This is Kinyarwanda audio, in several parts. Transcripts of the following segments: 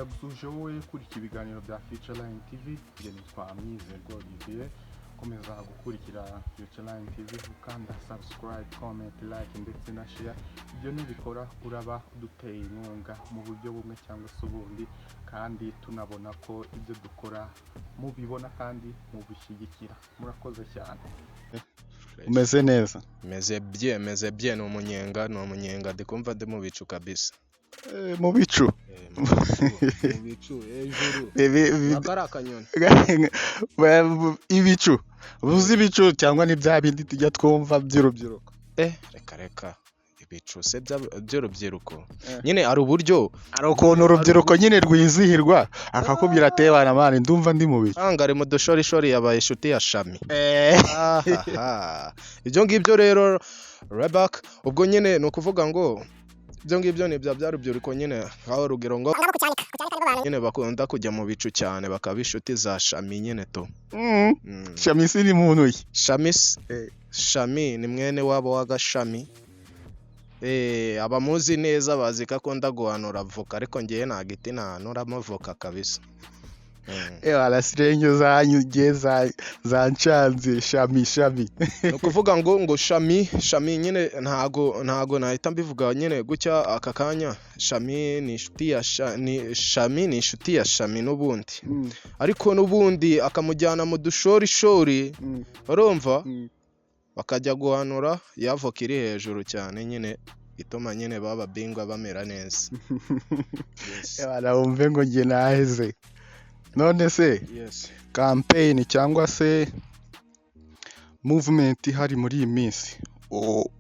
ndagusuje wowe kurikira ibiganiro bya Futureline TV. Njye nitwa Mwizerwa Olivier. Komeza gukurikira Futureline TV ukanda subscribe, comment, like ndetse na share. Ibyo nibikora uraba duteye inkunga mu buryo bumwe cyangwa se ubundi, kandi tunabona ko ibyo dukora mubibona kandi mubishyigikira. Murakoze cyane. Umeze neza? Meze bien no munyenga ndikumva ndi mu bicu kabisa. Mu bicu ejuru akara akanyoni ibicu uzi ibicu cyangwa ni bya bindi tujya twumva by'urubyiruko. Reka ibicu se by'urubyiruko nyine ari uburyo ari ukuntu urubyiruko nyine rwizihirwa akakubwira ate bana mani ndumva ndi mu bicu angare mu dushorishori yabaye inshuti ya Shami. Ibyo ngibyo rero Rebak ubwo nyine no kuvuga ngo ibyo ngibyo ni bya rubyiruko nyine aho rugero ngo nyine bakunda kujya mu bicu cyane bakaba inshuti za Shami nyine to. Shami si ni muntu ye? Shami ni mwene wabo w'agashami. Abamuzi neza bazi ko akunda guhanura avoka, ariko ngiye nta giti ntahanura amavoka kabisa. Arasirenge zanyuge za nchanze Shami. No kuvuga ngo Shami nyine ntago nahita mbivuga nyine gutya aka kanya. Shami ni inshuti ya Shami ni inshuti ya Shami n'ubundi, ariko n'ubundi akamujyana mu dushorishori urumva bakajya guhanura yavoka iri hejuru cyane nyine ituma nyine baba bingwa bamera neza. Barumve ngo nge naheze. None se campaign cyangwa se movement hari muri iyi minsi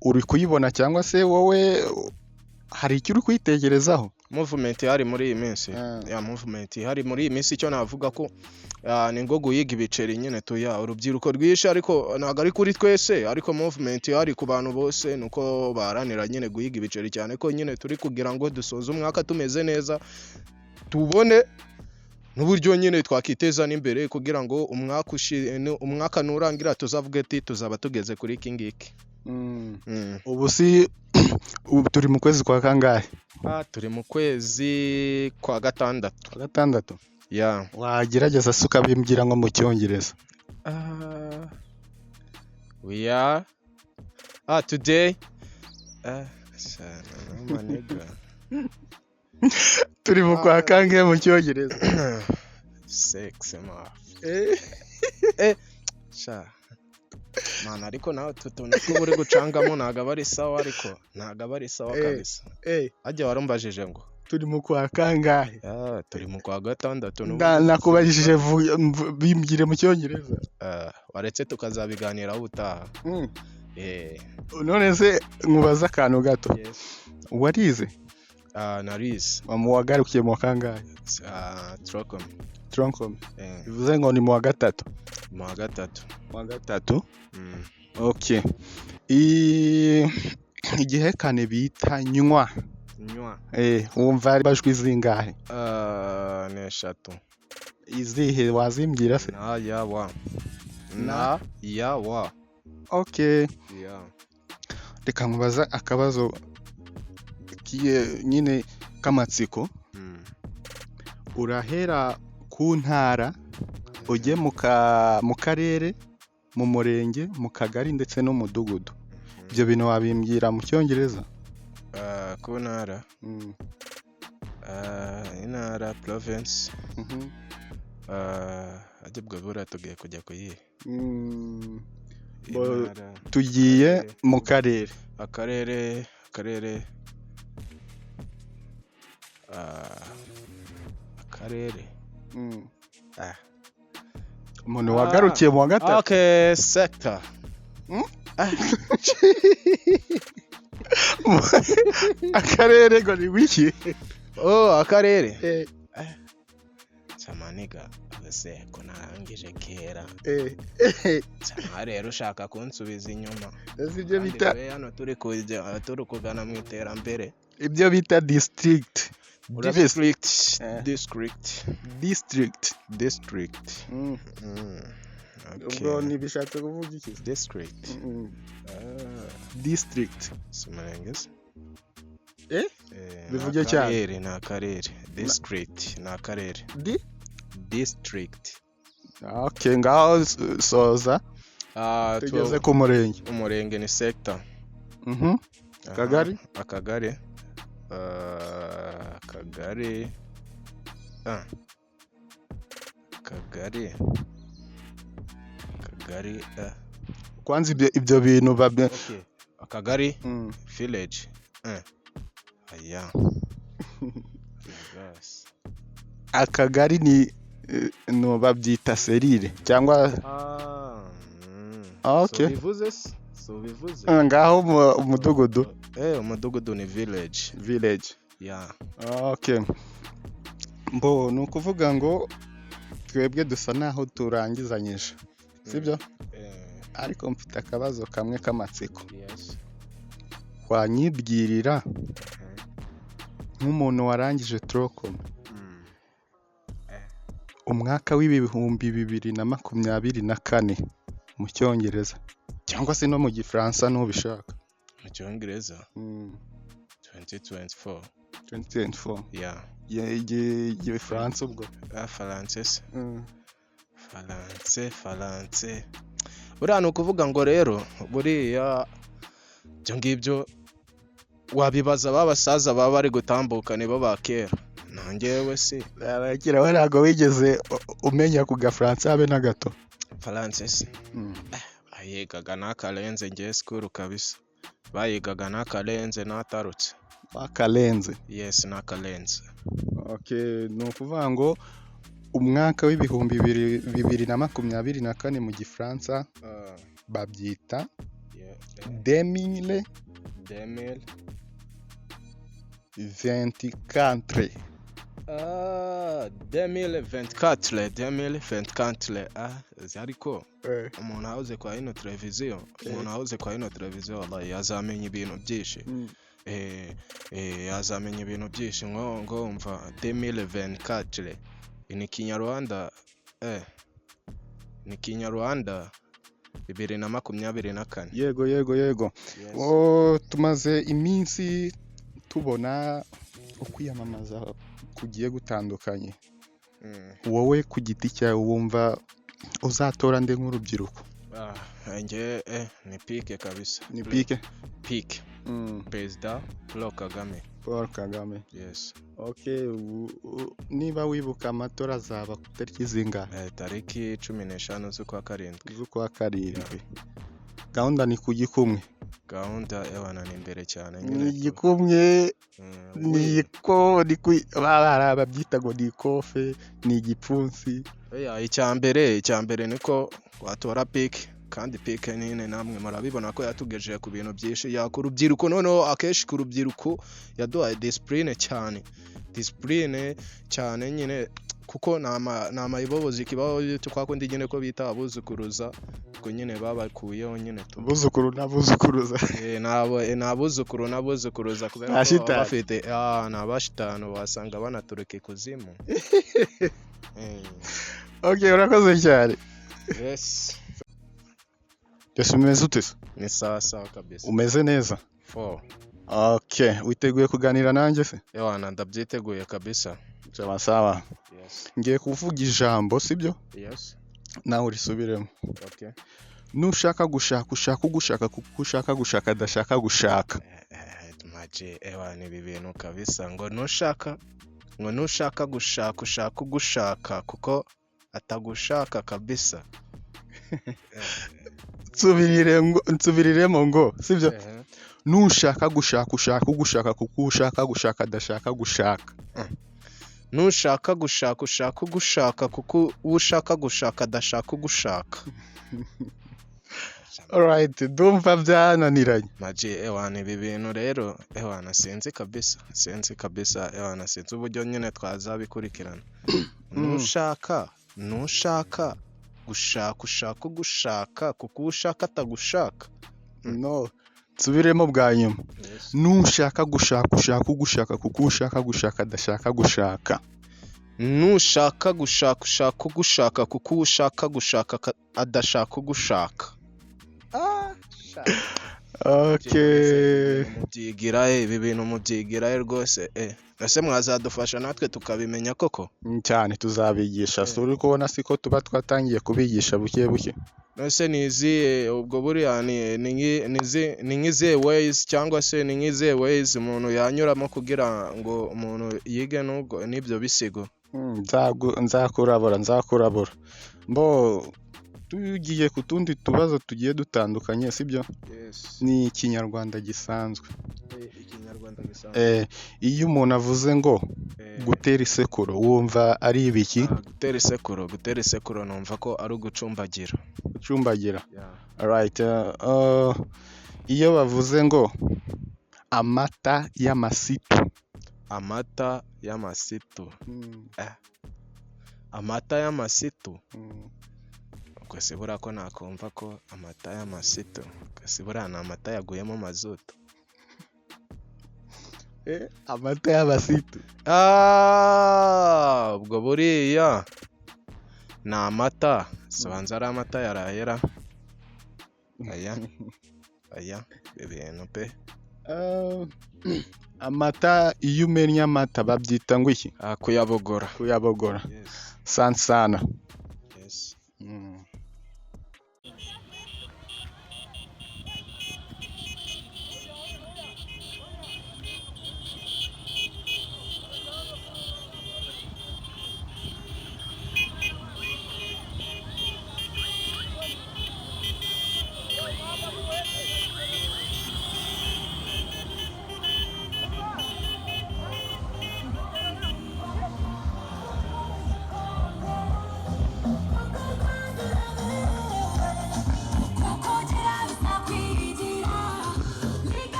uri kuyibona cyangwa se wowe hari icyo uri kwitegerezaho? Movement hari muri iyi minsi movement hari muri iyi minsi icyo navuga ko ni ngo guyiga ibiceri nyine tuya urubyiruko rwishe, ariko ntago ari kuri twese, ariko movement hari ku bantu bose nuko baharanira nyine guyiga ibiceri cyane ko nyine turi kugira ngo dusoze umwaka tumeze neza, tubone n'uburyo nyine twakiteza n'imbere kugira ngo umwaka nurangira tuzavuge ati tuzaba tugeze kuri kingiki. Ubu si turi mu kwezi kwa kangahe? Turi mu kwezi kwa gatandatu. Wagerageza suka bimbwira ngo mu cyongereza. We are today turi mu kwa kangahe mu cyongereza? 6 mana ariko nawe tutonde ko uri gucangamo ntago ari sawa, ariko ntago ari sawa kabisa. Ajya warumbajije ngo turi mu kwa kangahe? Turi mu kwa gatandatu. Nakubajije bimbwire mu cyongereza. Waretse tukazabiganiraho ubutaha. None se nkubaza akantu gato. Warize? Narize. Wagarukiye mu kangahe? Troncom. Bivuze ngo ni mu wa gatatu. Mu wa gatatu. Okay. Igihe kane bita nywa. Wumva ari bajwi zingahe? Ni 3. Izihe wazimbwira se? Na ya wa. Okay. Reka nkubaza akabazo nyine kamatsiko. Urahera ku ntara ujye mu karere, mu murenge, mu kagari ndetse no mu mudugudu. Ibyo bintu wabimbwira mu cyongereza? Ku ntara intara province. Ajyebwe bura tugiye kujya kuyihe? Tugiye mu karere. Akarere umuntu wagarukiye mu wa gatatu. Okay, sector. Akarere ngo ni wiki? Akarere. Samaniga ese ko narangije kera. Rero ushaka kunsubiza inyuma. Ibyo bita hano turi kugana mu iterambere. Ibyo bita district. Ubwo nibishatse kuvuga iki? District. Sumarengese. bivuge cyane ni akarere district ni akarere. Di? District. Okay, ngaho soza tugeze ku murenge. Umurenge ni sector. Akagari? Akagari kwanza ibyo bintu okay. Akagari village aya akagari ni no babyita serire cyangwa okay. So bivuze ngaho umudugudu umudugudu ni village. Yeah. Okay. Mbo ni ukuvuga ngo twebwe dusa naho turangizanyije sibyo? Ariko mfite akabazo kamwe k'amatsiko. Yes. Wanyibwirira nk'umuntu warangije Trocom umwaka w'ibihumbi 2024 mu cyongereza cyangwa se no mu gifaransa n'ubishaka. Mu cyongereza 2024. Yeah. Igifaransa ubwo Français. France. Buriya ni ukuvuga ngo rero buriya ibyo ngibyo wabibaza babasaza baba bari gutambuka nibo bakera. Nangewe se abakira we ntago wigeze umenya ku gafaransa habe na gato. Français. Ayigaga n'akarenze ngiye school kabisa. Bayigaga n'akarenze n'atarutse. Akarenze? Yes, n'akarenze. Okay, ni ukuvuga ngo umwaka w'ibihumbi 2024 mu gifaransa babyita 2024. 2024 ariko umuntu ahoze kwa ino televiziyo wallahi yazamenya ibintu byinshi. Yazamenya ibintu byinshi ngo umva 2024 ni Kinyarwanda ni Kinyarwanda 2024. Yego. Yes. Tumaze iminsi tubona ukwiyamamaza kugiye gutandukanye. Wowe ku giti cyawe wumva uzatora nde nk'urubyiruko? Nge ni pike kabisa. Ni pike? Pike. Perezida Paul Kagame. Yes. Okay, niba wibuka amatora azaba ku tariki zingahe? Tariki 15 z'ukwa karindwi. Gahunda ni ku gikumwe. Gahunda ewana ni imbere cyane nyine. Igikumwe niko babyita ngo ni kofe, ni igipfunsi. Icyambere niko watora pike. Kandi pike nyine namwe marabibona ko yatugejeje ku bintu byinshi yakora urubyiruko. Noneho akeshi ku rubyiruko yaduhaye discipline cyane nyine kuko nama ibobozi kibaho twakundi nyine ko bita abuzukuruza ko nyine babakuyeho nyine buzukuru nabuzukuruza nabuzukuruza kubera ko bafite nabashitano wasanga banaturuke kuzimu. Okay, urakoze cyane. Yes. Umeze ute? Ni sawa kabisa. Umeze neza? Okay, witeguye kuganira nanjye se? Ndabyiteguye kabisa. Sawa. Yes. Ngiye kuvuga ijambo sibyo? Yes. Nawe urisubiremo. Okay. Nushaka gushaka kuko ushaka gushaka adashaka gushaka. Maje ni ibi bintu kabisa ngo nushaka gushaka kuko atagushaka kabisa. Nsubiriremo ngo sibyo? Nushaka gushaka kuko ushaka gushaka adashaka gushaka. Nushaka gushaka kuko ushaka gushaka adashaka gushaka. Alright, ndumva byananiranye. Maje ibi bintu rero sinzi kabisa sinzi uburyo nyine twazabikurikirana. Nushaka gushaka kuko ushaka atagushaka. No, nsubiremo bwa nyuma. Nushaka gushaka kuko ushaka gushaka adashaka gushaka. Nushaka gushaka kuko ushaka gushaka adashaka gushaka. Okay. Ibi bintu mubyigira rwose ese mwazadufasha natwe tukabimenya koko Cyane tuzabigisha. So uri kubona siko tuba twatangiye kubigisha buke buke. ese niziye ubwo buriya ni nk'izihe ways cyangwa se ni nk'izihe ways umuntu yanyuramo kugira ngo umuntu yige n'ibyo bisigo? Nzakurabura. Mbo tugiye ku tundi tubazo tugiye dutandukanye sibyo? Ni ikinyarwanda gisanzwe. Ikinyarwanda gisanzwe. Iyo umuntu avuze ngo gutera isekuro wumva ari ibiki? Gutera isekuro numva ko ari ugucumbagira. Gucumbagira. Alright. Iyo bavuze ngo amata y'amasitu. Amata y'amasitu. Amata y'amasitu. Kwese buriya ko nakumva ko amata y'amasitu kwese buriya ni amata yaguyemo mazutu. Amata y'amasitu. Ubwo buriya ni amata sobanza ari amata yarahera. Aya ibintu pe. Amata iyo umennye amata babyita ngo iki? Kuyabogora. Sana. Yes.